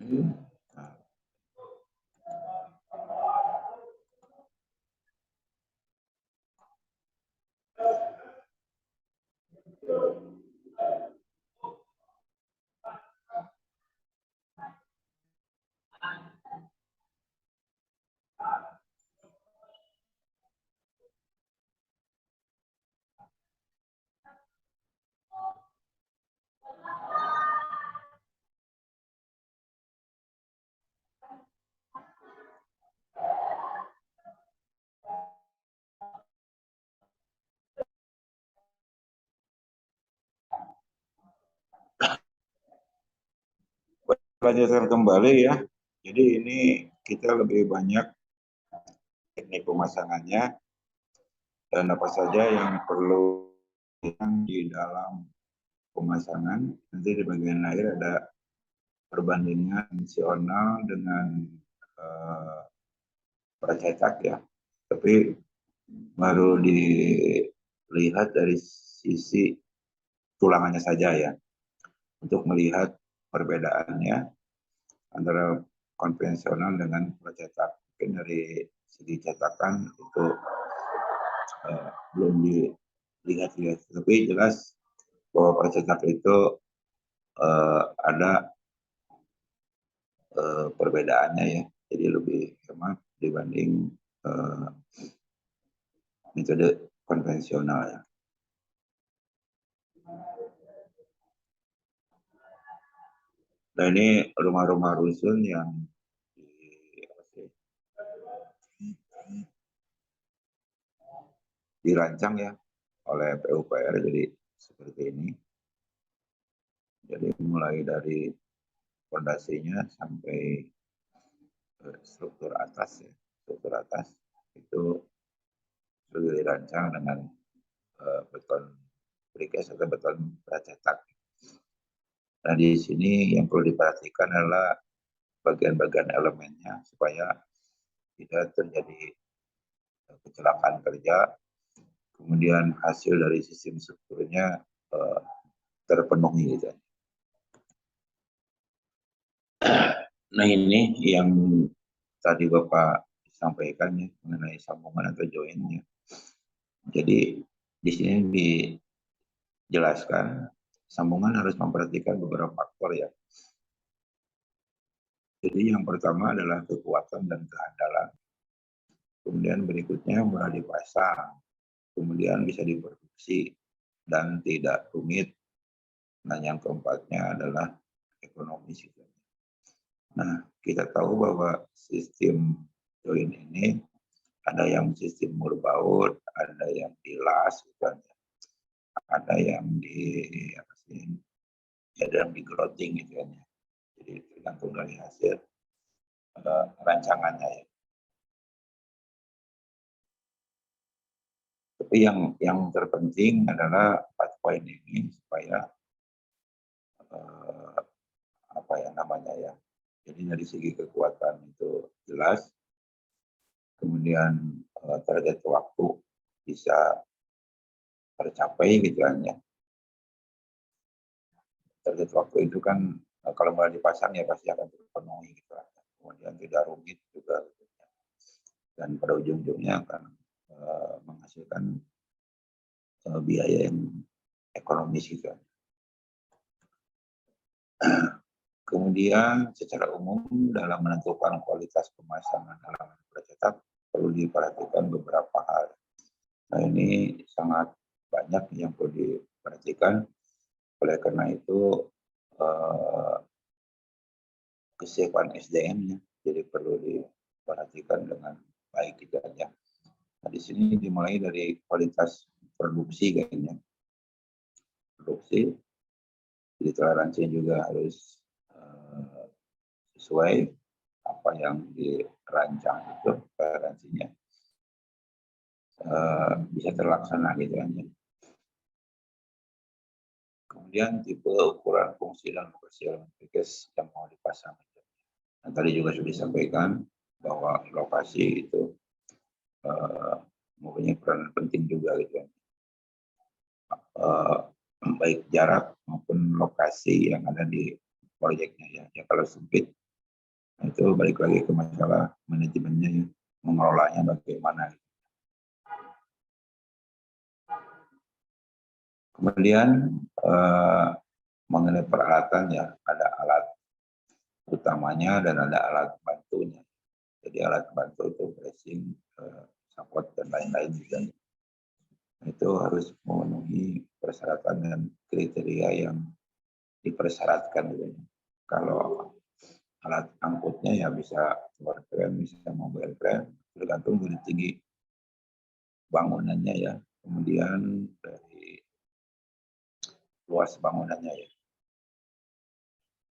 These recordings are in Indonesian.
Nah, lanjutkan kembali ya. Jadi ini kita lebih banyak teknik pemasangannya dan apa saja yang perlu di dalam pemasangan. Nanti di bagian akhir ada perbandingan konvensional dengan pracetak ya. Tapi baru dilihat dari sisi tulangannya saja ya. Untuk melihat perbedaannya antara konvensional dengan pracetak. Mungkin dari segi cetakan itu belum dilihat-lihat, tapi jelas bahwa pracetak itu ada perbedaannya ya, jadi lebih hemat dibanding metode konvensional ya. Nah ini rumah-rumah rusun yang dirancang ya oleh PUPR, jadi seperti ini. Jadi mulai dari fondasinya sampai struktur atas ya, struktur atas itu sudah dirancang dengan beton precast atau beton pracetak. Nah di sini yang perlu diperhatikan adalah bagian-bagian elemennya supaya tidak terjadi kecelakaan kerja, kemudian hasil dari sistem strukturnya terpenuhi gitu. Nah ini yang tadi Bapak sampaikan ya mengenai sambungan atau joinnya. Jadi di sini dijelaskan sambungan harus memperhatikan beberapa faktor ya. Jadi yang pertama adalah kekuatan dan kehandalan. Kemudian berikutnya mudah dipasang. Kemudian bisa diproduksi dan tidak rumit. Nah yang keempatnya adalah ekonomis. Nah kita tahu bahwa sistem join ini ada yang sistem murbaut, ada yang dilas, ada yang ada yang digrotting gitu kan. Jadi tergantung dari hasil rancangannya ya. Tapi yang terpenting adalah 4 poin ini supaya apa ya namanya ya. Jadi dari segi kekuatan itu jelas, kemudian target waktu bisa tercapai gitu kan ya. Target waktu itu kan kalau mulai dipasang ya pasti akan terpenuhi gitu kan. Kemudian tidak rumit juga gitu. Dan pada ujung-ujungnya akan menghasilkan biaya yang ekonomis gitu. Kemudian secara umum dalam menentukan kualitas pemasangan halaman pracetak perlu diperhatikan beberapa hal. Nah ini sangat banyak yang perlu diperhatikan. Oleh karena itu kesiapan SDM-nya jadi perlu diperhatikan dengan baik gitu aja. Nah di sini dimulai dari kualitas produksi kayaknya. Produksi, jadi toleransi juga harus sesuai apa yang dirancang itu toleransinya bisa terlaksana gitu kan. Kemudian tipe ukuran fungsi dan lokasi elemen precast yang mau dipasang. Nah, tadi juga sudah disampaikan bahwa lokasi itu mempunyai peran penting juga gitu kan. Baik jarak maupun lokasi yang ada di proyeknya ya. Ya kalau sempit Nah, itu balik lagi ke masalah manajemennya ya, mengelolanya bagaimana. Kemudian mengenai peralatan ya, ada alat utamanya dan ada alat bantunya. Jadi alat bantu itu bracing, support dan lain-lain juga. Itu harus memenuhi persyaratan dan kriteria yang dipersyaratkan gitu. Kalau alat angkutnya ya bisa tower crane, bisa mobile crane, tergantung dari tinggi bangunannya ya. Kemudian dari luas bangunannya ya.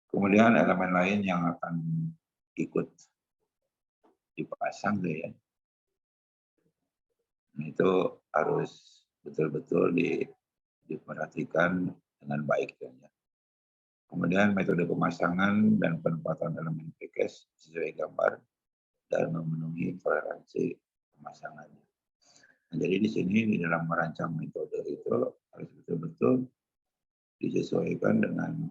Kemudian elemen lain yang akan ikut dipasang deh ya. Nah, itu harus betul-betul diperhatikan dengan baik ya. Kemudian metode pemasangan dan penempatan elemen precast sesuai gambar dan memenuhi toleransi pemasangannya. Nah, jadi di sini di dalam merancang metode itu harus betul-betul disesuaikan dengan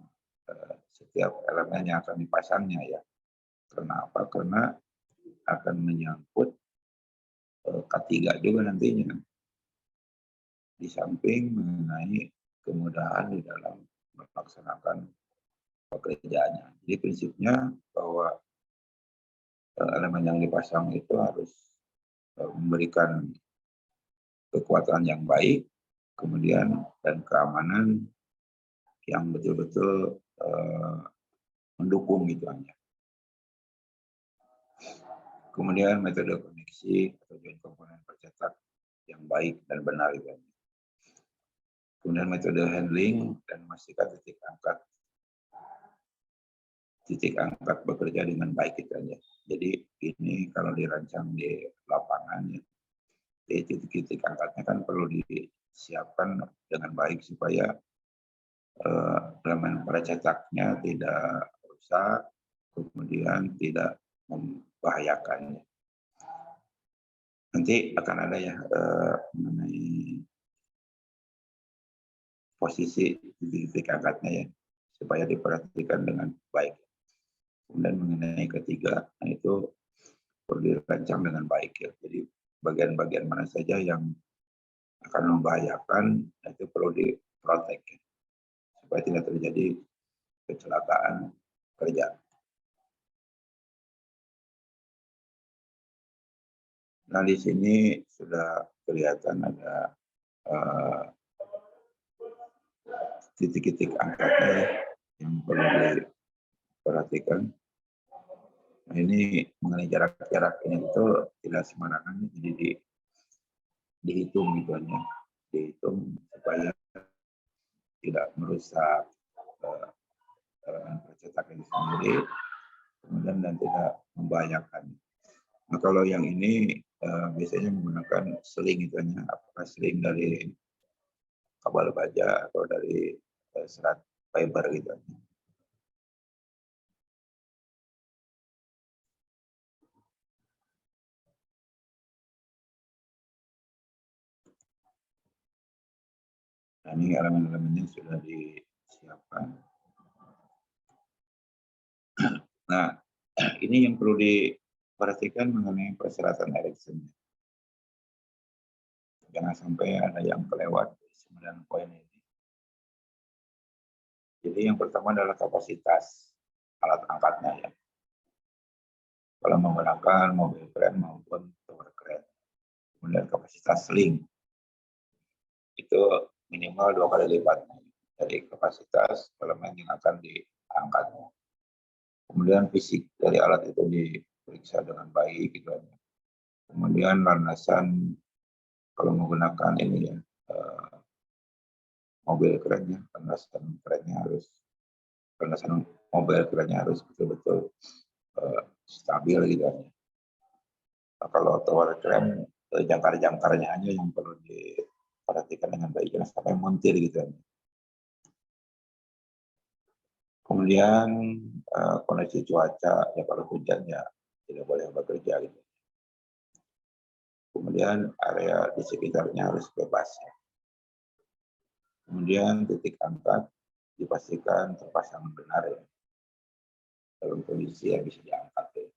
setiap elemen yang akan dipasangnya ya. Karena apa? Karena akan menyangkut K3 juga nantinya. Di samping mengenai kemudahan di dalam melaksanakan pekerjaannya. Jadi prinsipnya bahwa elemen yang dipasang itu harus memberikan kekuatan yang baik, kemudian dan keamanan yang betul-betul mendukung gitu hanya. Kemudian metode koneksi atau join komponen percetak yang baik dan benar gitu. Kemudian metode handling dan memastikan titik angkat bekerja dengan baik gitu aja. Jadi ini kalau dirancang di lapangan ya, titik-titik angkatnya kan perlu disiapkan dengan baik supaya elemen percetaknya tidak rusak, kemudian tidak membahayakan. Nanti akan ada ya mengenai posisi titik angkatnya ya, supaya diperhatikan dengan baik. Kemudian mengenai ketiga, nah itu perlu dirancang dengan baik ya. Jadi bagian-bagian mana saja yang akan membahayakan, nah itu perlu diprotek ya, supaya tidak terjadi kecelakaan kerja. Nah di sini sudah kelihatan ada titik-titik angkatnya yang perlu diperhatikan. Nah ini mengenai jarak-jarak ini itu tidak sembarangan, jadi dihitung gitu hanya, dihitung supaya tidak merusak percetakan sendiri, kemudian dan tidak membahayakan. Nah kalau yang ini biasanya menggunakan seling itu hanya, apakah seling dari kabel baja atau dari serat fiber gitu. Nah, ini elemen-elemennya sudah disiapkan. Nah, ini yang perlu diperhatikan mengenai persyaratan Erikson. Jangan sampai ada yang kelewat 9 poin ini. Jadi yang pertama adalah kapasitas alat angkatnya ya. Kalau menggunakan mobil crane maupun tower crane. Kemudian kapasitas sling itu minimal 2 kali lipat dari kapasitas elemen yang akan diangkat. Kemudian fisik dari alat itu diperiksa dengan baik gitu. Kemudian landasan kalau menggunakan ini ya mobil kerennya, landasan mobil kerennya harus betul-betul stabil gitu. Nah, kalau tower crane jangkar-jangkarnya hanya yang perlu diperhatikan dengan baik, jangan sampai montir gitu. Kemudian kondisi cuaca ya, kalau hujan ya tidak boleh bekerja gitu. Kemudian area di sekitarnya harus bebas ya. Kemudian titik angkat dipastikan terpasang benar ya. dalam kondisi yang bisa diangkat. Ya.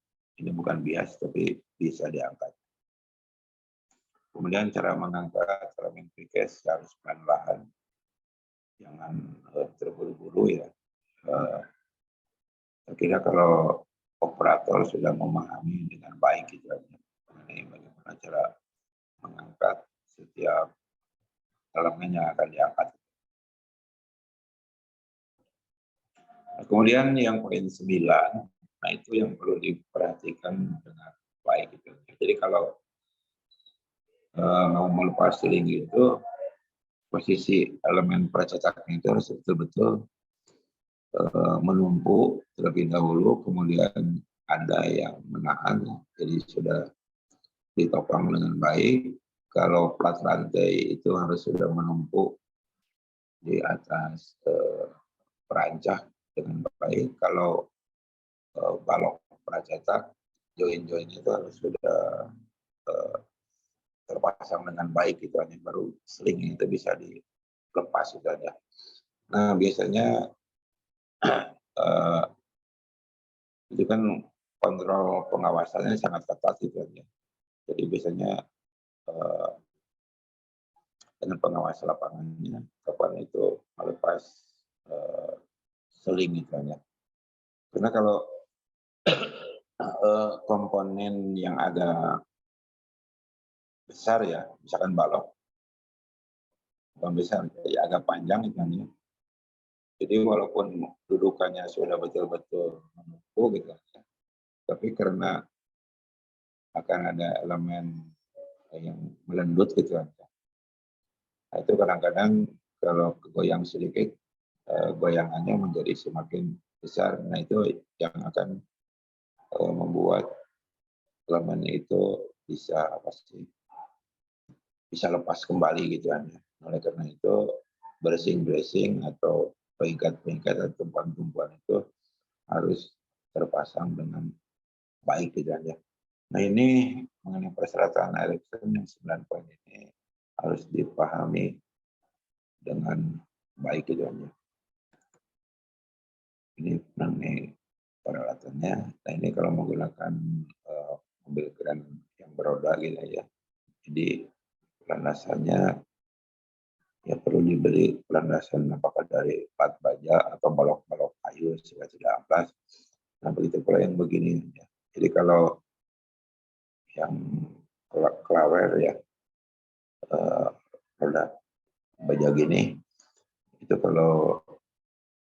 Ini bukan bias, tapi bisa diangkat. Kemudian cara mengangkat elemen precast harus pelan-pelan, jangan terburu-buru ya. Saya kira kalau operator sudah memahami dengan baik gitu mengenai bagaimana cara mengangkat setiap elemen yang akan diangkat. Nah, kemudian yang poin 9, nah itu yang perlu diperhatikan dengan baik gitu. Jadi kalau mau melepas seling itu, posisi elemen pracetaknya itu harus betul-betul menumpuk terlebih dahulu, kemudian ada yang menahan, jadi sudah ditopang dengan baik. Kalau plat rantai itu harus sudah menumpuk di atas perancah dengan baik. Kalau balok pracetak, join-join itu harus sudah terpasang dengan baik, itu hanya baru seling itu bisa dilepas gitu aja. Nah biasanya itu kan kontrol pengawasannya sangat ketat gitu aja. Jadi biasanya dengan pengawas lapangannya kapan itu melepas seling gitu aja. Karena kalau komponen yang agak besar ya, misalkan balok, bukan besar, ya agak panjang gitu ya. Jadi walaupun dudukannya sudah betul-betul menumpuk gitu, tapi karena akan ada elemen yang melendut gitu kan. Nah, itu kadang-kadang kalau goyang sedikit, goyangannya menjadi semakin besar. Nah itu yang akan membuat elemen itu bisa bisa lepas kembali gitu kan. Oleh karena itu bracing atau peringkat atau tumpuan-tumpuan itu harus terpasang dengan baik gitu kan ya. Nah ini mengenai persyaratan Erickson yang 9 poin ini harus dipahami dengan baik gitu kan ya. Ini mengenai peralatannya. Nah ini kalau menggunakan mobil keren yang beroda gitu ya. Jadi landasannya ya perlu dibeli landasan apakah dari plat baja atau balok-balok kayu supaya tidak amplas. Nah begitu pula yang begini. Ya. Jadi kalau yang klawer ya roda baja gini, itu kalau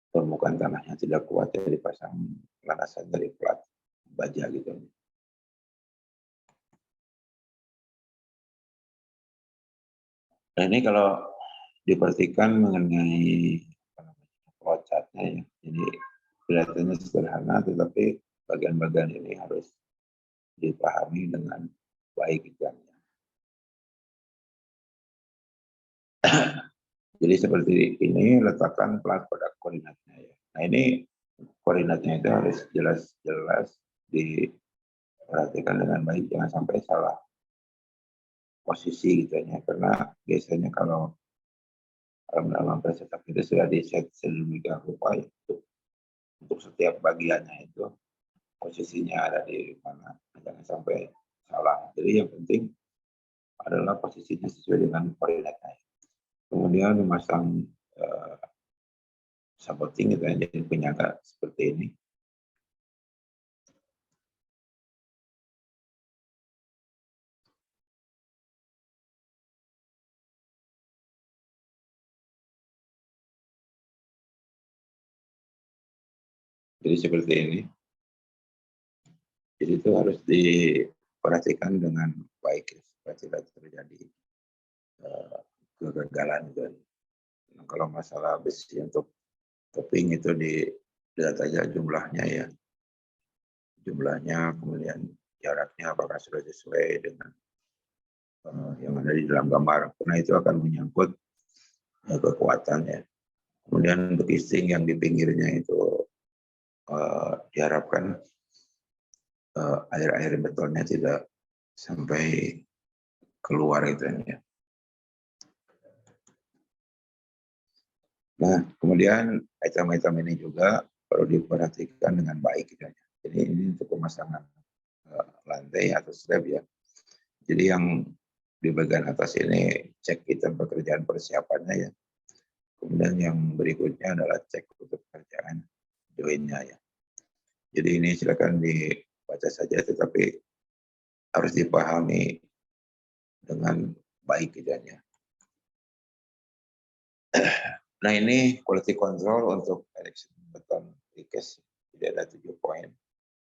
permukaan tanahnya tidak kuat ya dipasang landasan dari plat baja gitu. Nah ini kalau diperhatikan mengenai flowchartnya ya. Jadi kelihatannya sederhana, tetapi bagian-bagian ini harus dipahami dengan baik gitu. Jadi seperti ini, letakkan plat pada koordinatnya ya. Nah ini koordinatnya itu harus jelas-jelas diperhatikan dengan baik, jangan sampai salah posisi gitu ya. Karena biasanya kalau dalam presetak itu sudah di-set sedemikian rupa untuk setiap bagiannya itu posisinya ada di mana, jangan sampai salah. Jadi yang penting adalah posisinya sesuai dengan koordinatnya. Kemudian memasang supporting gitu ya, jadi penyangga seperti ini. Jadi seperti ini. Jadi itu harus diperhatikan dengan baik supaya tidak terjadi kegagalan. Dan kalau masalah besi untuk topping itu dilihat aja jumlahnya ya, jumlahnya, kemudian jaraknya apakah sudah sesuai dengan yang ada di dalam gambar, karena itu akan menyangkut kekuatannya. Kemudian untuk casing yang di pinggirnya itu diharapkan air betonnya tidak sampai keluar itu ya. Nah, kemudian item-item ini juga perlu diperhatikan dengan baik gitu ya. Jadi ini untuk pemasangan lantai atau slab ya. Jadi yang di bagian atas ini cek item pekerjaan persiapannya ya. Kemudian yang berikutnya adalah cek untuk pekerjaan joinnya ya. Jadi ini silakan dibaca saja, tetapi harus dipahami dengan baik gitu ya. Nah ini quality control untuk erection beton precast, jadi ada 7 poin.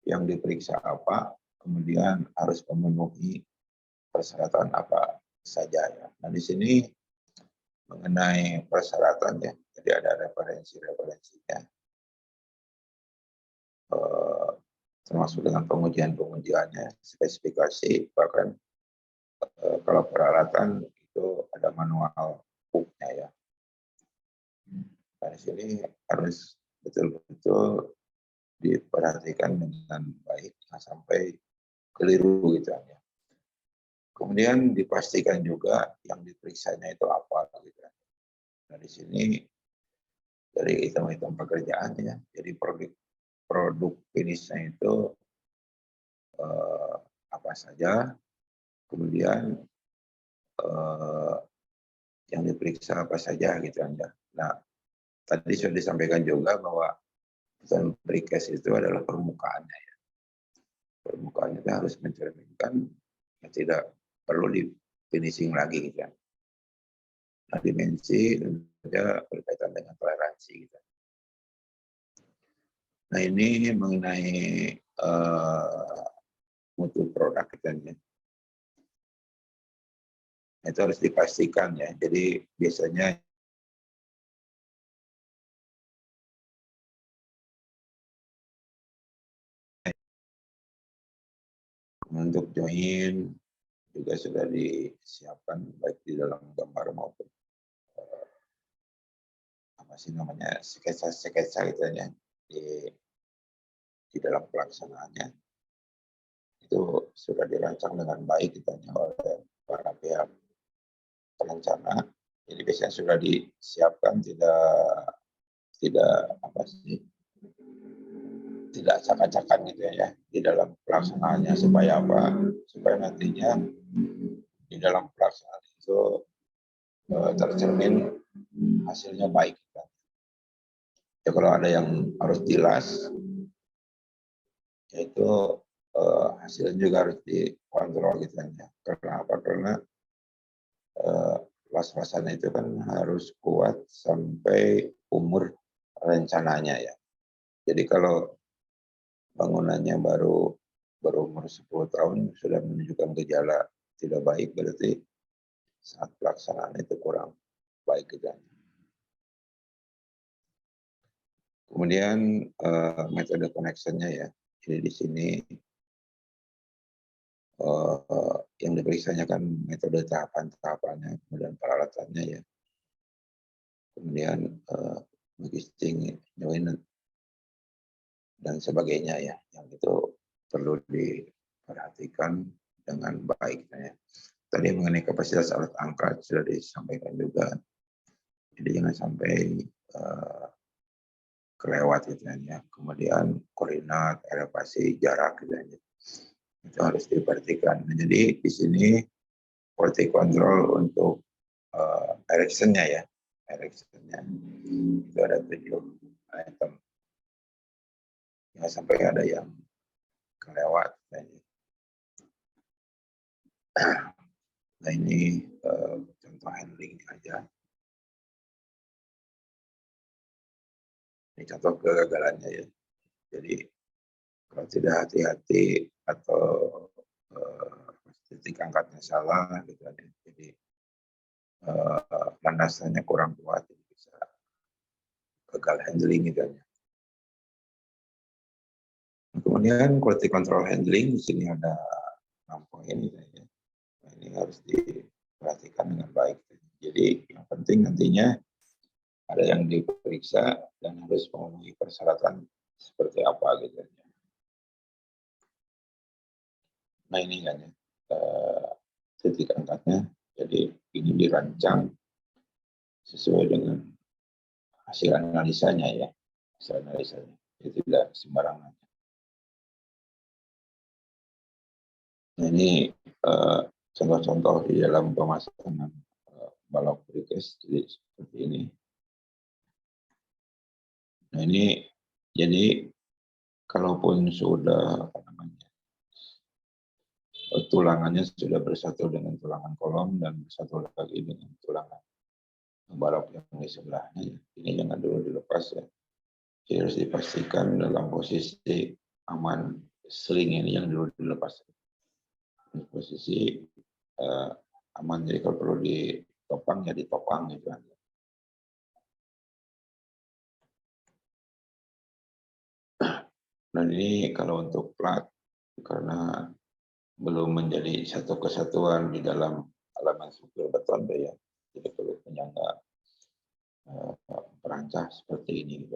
Yang diperiksa apa, kemudian harus memenuhi persyaratan apa saja ya. Nah di sini mengenai persyaratan ya, jadi ada referensinya, termasuk dengan pengujiannya, spesifikasi, bahkan kalau peralatan itu ada manual booknya ya. Nah di sini harus betul-betul diperhatikan dengan baik, sampai keliru gitu ya. Kemudian dipastikan juga yang diperiksanya itu apa gitu. Nah di sini dari item-item pekerjaan ya, jadi produk finishnya itu apa saja, kemudian yang diperiksa apa saja gitu ya. Nah tadi sudah disampaikan juga bahwa beton precast itu adalah permukaannya ya. Permukaannya itu harus mencerminkan, ya tidak perlu di finishing lagi gitu ya. Nah dimensi tentunya berkaitan dengan toleransi gitu. Nah ini mengenai mutu produk kita ya. Itu harus dipastikan ya. Jadi biasanya untuk join juga sudah disiapkan baik di dalam gambar maupun apa sih namanya sketsa gitu ya di dalam pelaksanaannya itu sudah dirancang dengan baik gitu ya oleh para pihak perencana. Jadi biasanya sudah disiapkan, tidak apa sih, tidak acak-acakan gitu ya di dalam pelaksanaannya, supaya apa? Supaya nantinya di dalam pelaksanaan itu tercermin hasilnya baik. Ya kalau ada yang harus jelas, yaitu hasilnya juga harus dikontrol gitu ya. Karena apa? Karena was-wasannya itu kan harus kuat sampai umur rencananya ya. Jadi kalau bangunannya baru berumur 10 tahun sudah menunjukkan gejala tidak baik, berarti saat pelaksanaan itu kurang baik gitu. Kemudian metode connectionnya ya. Jadi di sini yang diperiksanya kan metode tahapan-tahapannya, kemudian peralatannya ya. Kemudian mixing, join dan sebagainya ya, yang itu perlu diperhatikan dengan baik ya. Tadi mengenai kapasitas alat angkat sudah disampaikan juga. Jadi jangan sampai kelewat gitu ya. Kemudian koordinat, elevasi, jarak gitu ya. Itu harus diperhatikan. Nah, jadi di sini quality control untuk erectionnya ya. Erectionnya itu ada 7 item. Jangan sampai ada yang kelewat. Nah ini contoh handling aja. Ini contoh kegagalannya ya. Jadi kalau tidak hati-hati atau titik angkatnya salah gitu ya. Jadi landasannya kurang kuat, jadi bisa gagal handling gitu ya. Kemudian quality control handling di sini ada 6 poin gitu ya. Nah, ini harus diperhatikan dengan baik. Jadi yang penting nantinya ada yang diperiksa dan harus memenuhi persyaratan seperti apa gitu ya. Nah ini kan ya, titik angkatnya. Jadi ini dirancang sesuai dengan hasil analisanya ya. Hasil analisanya. tidak sembarangan. Nah, ini contoh-contoh di dalam pemasangan balok precast jadi seperti ini. Nah, ini jadi kalaupun sudah tulangannya sudah bersatu dengan tulangan kolom dan bersatu lagi dengan tulangan balok yang di sebelahnya, ini jangan dulu dilepas ya. Jadi harus dipastikan dalam posisi aman, seling ini yang dulu dilepas. Posisi aman, jadi kalau perlu ditopang ya ditopang gitu kan. Dan ini kalau untuk plat, karena belum menjadi satu kesatuan di dalam elemen struktur beton ya, jadi perlu penyangga perancah seperti ini gitu.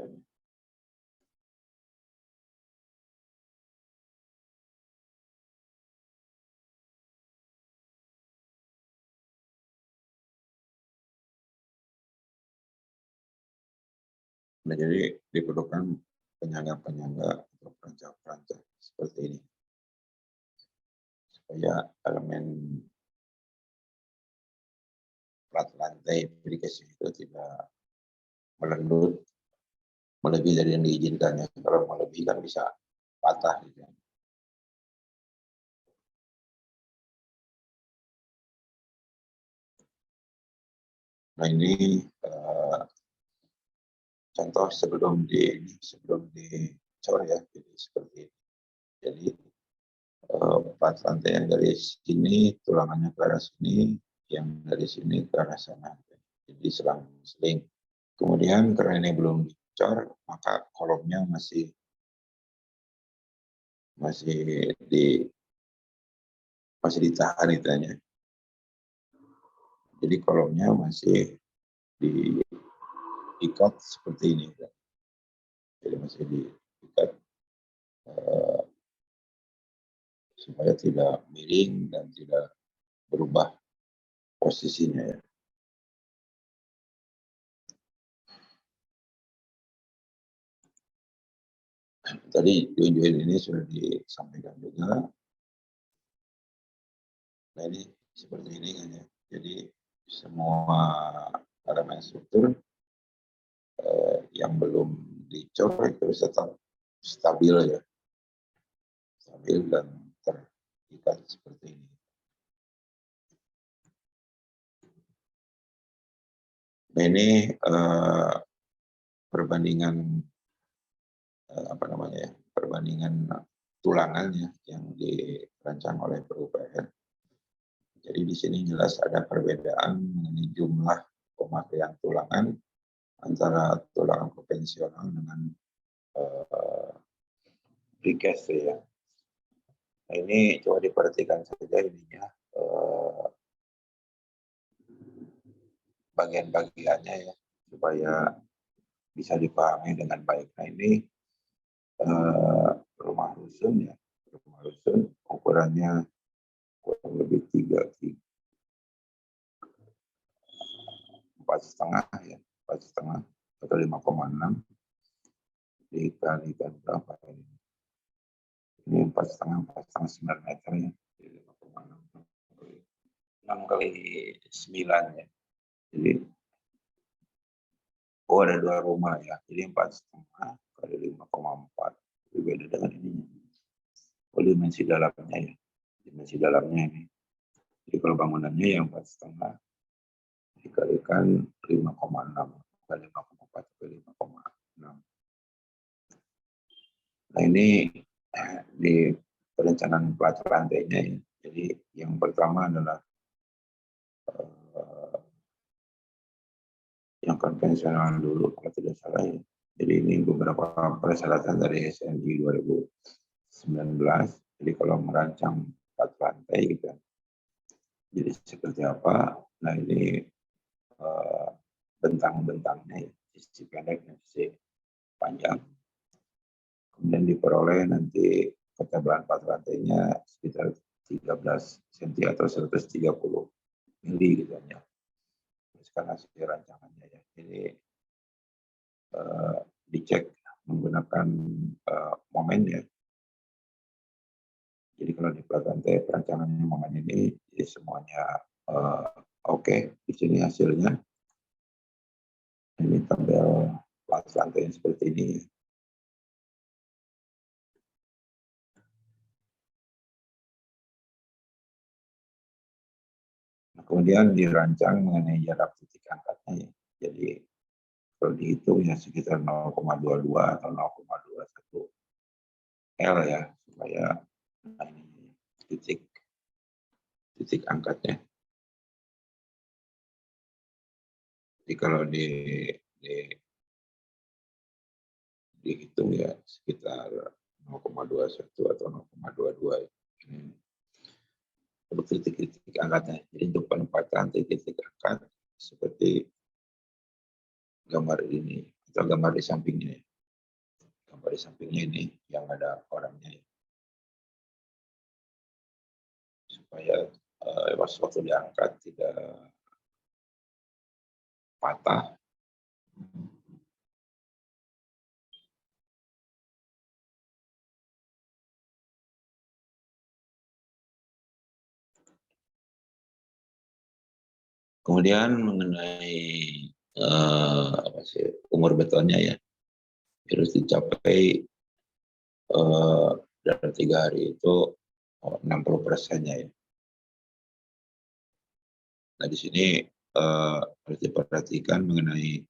Nah, jadi diperlukan penyangga-penyangga atau perancah-perancah seperti ini supaya elemen plat lantai precast itu tidak melendut melebihi dari yang diizinkan ya. Kalau melebihi kan bisa patah gitu. Nah, ini contoh sebelum dicor ya, jadi seperti ini. Jadi plat lantai yang dari sini tulangannya ke arah sini, yang dari sini ke arah sana. Jadi selang-seling. Kemudian karena ini belum dicor, maka kolomnya masih ditahan itanya. Jadi kolomnya masih diikat seperti ini. Jadi masih diikat supaya tidak miring dan tidak berubah posisinya ya. Tadi join-join ini sudah disampaikan juga. Nah, ini seperti ini kan ya. Jadi semua elemen struktur yang belum dicor itu tetap stabil ya. Stabil dan terikat seperti ini. Nah, ini perbandingan perbandingan tulangannya yang dirancang oleh PUPR. Jadi di sini jelas ada perbedaan mengenai jumlah pemakaian tulangan antara tulangan konvensional dengan precast ya. Nah, ini coba diperhatikan saja ininya bagian-bagiannya ya supaya bisa dipahami dengan baik. Nah, ini rumah rusun ya, rumah rusun ukurannya kurang lebih 4,5 ya, 4,5 atau 5,6 dikalikan berapa ini? Ini 4,5 meter ya, 6 kali 9 ya. Jadi ada 2 rumah ya, jadi 4,5 kali 5,4 berbeda dengan ini. Dimensi dalamnya ya, dimensi dalamnya ini. Jadi kalau bangunannya yang 4,5 dikalikan 5,6 kali 5,4 kali 5,6. Nah, ini di perencanaan plat lantainya ya. Jadi yang pertama adalah yang konvensional dulu kalau tidak salah ya. Jadi ini beberapa persyaratan dari SNI 2019. Jadi kalau merancang plat lantai gitu. Jadi seperti apa? Nah, ini bentang-bentangnya ya, sisi pendek dan sisi panjang. Kemudian diperoleh nanti ketebalan plat lantainya sekitar 13 cm atau 130 mili gitu ya. Sekarang hasil rancangannya ya. Jadi dicek menggunakan momen ya. Jadi kalau di pelatihan perancangannya momen ini, jadi semuanya oke. Di sini hasilnya. Ini tabel plat rantai seperti ini. Nah, kemudian dirancang mengenai jarak titik angkatnya ya. Jadi kalau dihitung ya sekitar 0,22 atau 0,21 L ya, supaya nah ini titik angkatnya. Jadi kalau dihitung ya sekitar 0,21 atau 0,22 ini untuk titik-titik angkatnya. Jadi untuk penempatan titik-titik angkat seperti gambar ini atau gambar di sampingnya. Gambar di sampingnya ini yang ada orangnya ya. Supaya waktu diangkat tidak patah. Kemudian mengenai umur betonnya ya, harus dicapai dalam 3 hari itu 60%-nya ya. Nah di sini harus diperhatikan mengenai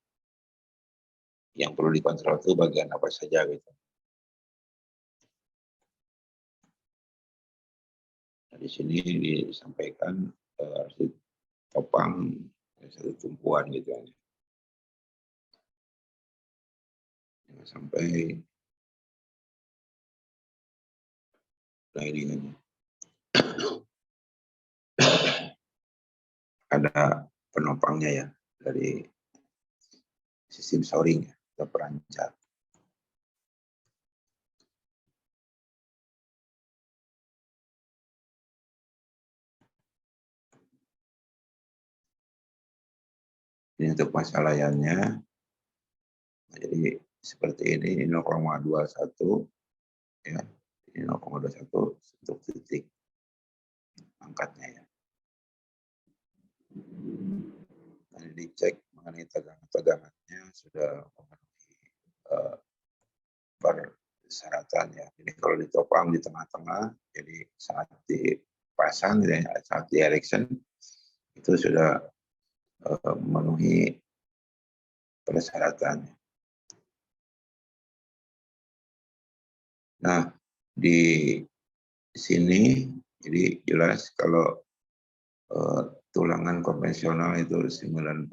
yang perlu dikontrol itu bagian apa saja gitu. Nah di sini disampaikan harus ditopang satu tumpuan gitu ya. Jangan sampai ini ada penopangnya ya dari sistem shoring atau perancat. Ini untuk masalah layannya. Jadi seperti ini 0,21 ya. Ini 0,21 untuk titik angkatnya ya. Nah, dicek mengenai tegangannya sudah memenuhi persyaratan ya. Jadi kalau ditopang di tengah-tengah, jadi saat dipasang, saat di erection itu sudah memenuhi persyaratan. Nah, di sini jadi jelas kalau tulangan konvensional itu 96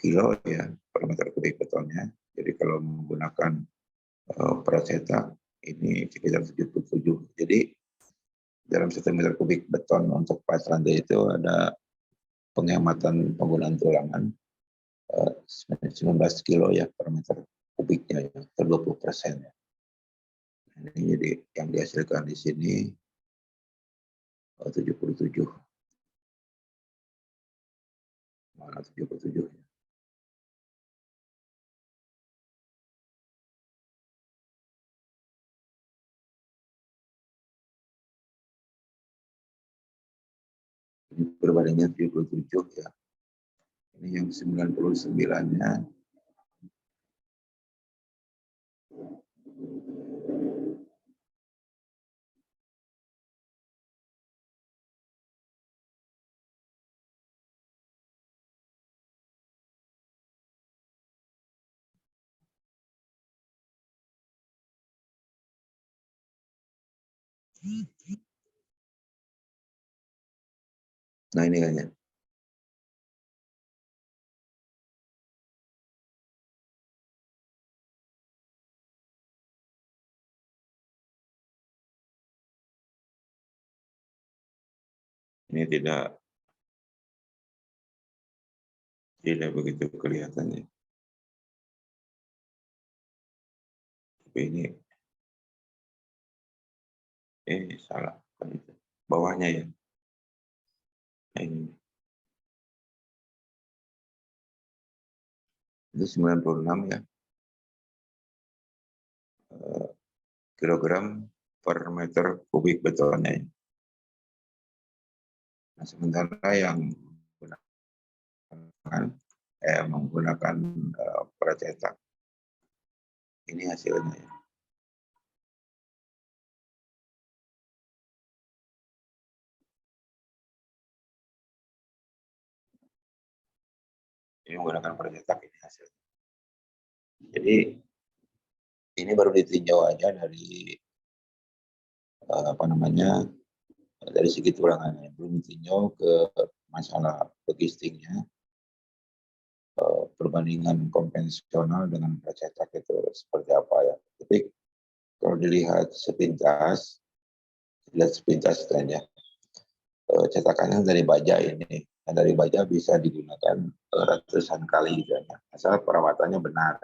kilo ya per meter kubik betonnya. Jadi kalau menggunakan pracetak ini sekitar 77. Jadi dalam 1 meter kubik beton untuk pas lantai itu ada penghematan penggunaan tulangan 19 kilo ya per meter kubiknya ya, atau 20% ya. Ini jadi yang dihasilkan di sini 77. Mana 77 ya. Ini perbandingan 77 ya. Ini yang 99-nya. Nah ini kayaknya. Ini tidak begitu kelihatannya. Tapi ini salah kan itu. Bawahnya ya. Nah, ini. Itu 96 ya. kilogram per meter kubik betonnya. Nah, sementara yang menggunakan pracetak, ini hasilnya. Ini menggunakan pracetak, ini hasilnya. Jadi ini baru ditinjau aja dari dari segi tulangannya, belum ditinjau ke masalah logistiknya, perbandingan konvensional dengan pracetak itu seperti apa ya. Tapi kalau dilihat sepintas saja, cetakannya dari baja ini. Dan dari baja bisa digunakan ratusan kali gitu ya, asal perawatannya benar.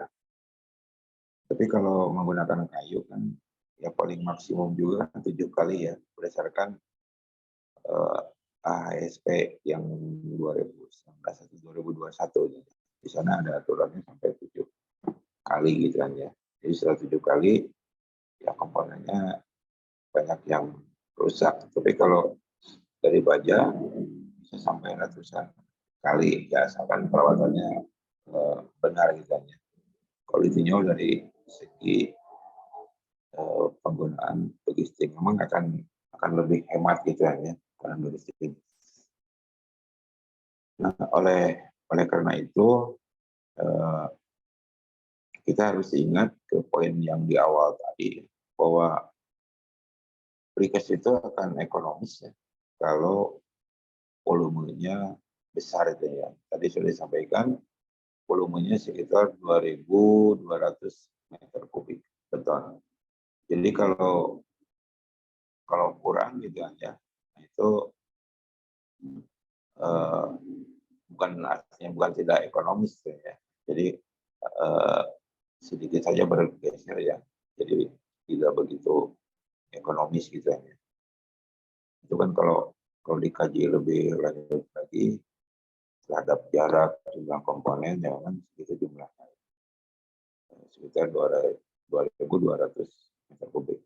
Tapi kalau menggunakan kayu kan ya paling maksimum juga 7 kali ya, berdasarkan AHSP yang 2019 atau 2021. Di sana ada aturannya sampai 7 kali gitu kan ya. Jadi setelah 7 kali ya komponennya banyak yang rusak. Tapi kalau dari baja bisa sampai ratusan kali ya, asalkan perawatannya benar gitu kan ya. Kalau ditinjau dari segi penggunaan logistik memang akan lebih hemat gitu kan ya, penggunaan logistik. Nah, oleh karena itu kita harus ingat ke poin yang di awal tadi, bahwa precast itu akan ekonomis ya kalau volumenya besar itu ya. Tadi sudah disampaikan volumenya sekitar 2.200 meter kubik beton. Jadi kalau kurang gitu ya, itu bukan tidak ekonomis ya. Jadi sedikit saja bergeser ya. Jadi tidak begitu ekonomis gitu ya. Itu kan kalau dikaji lebih lanjut lagi terhadap jarak, jumlah komponen ya kan segitu jumlahnya. Sekitar 2.200 meter kubik.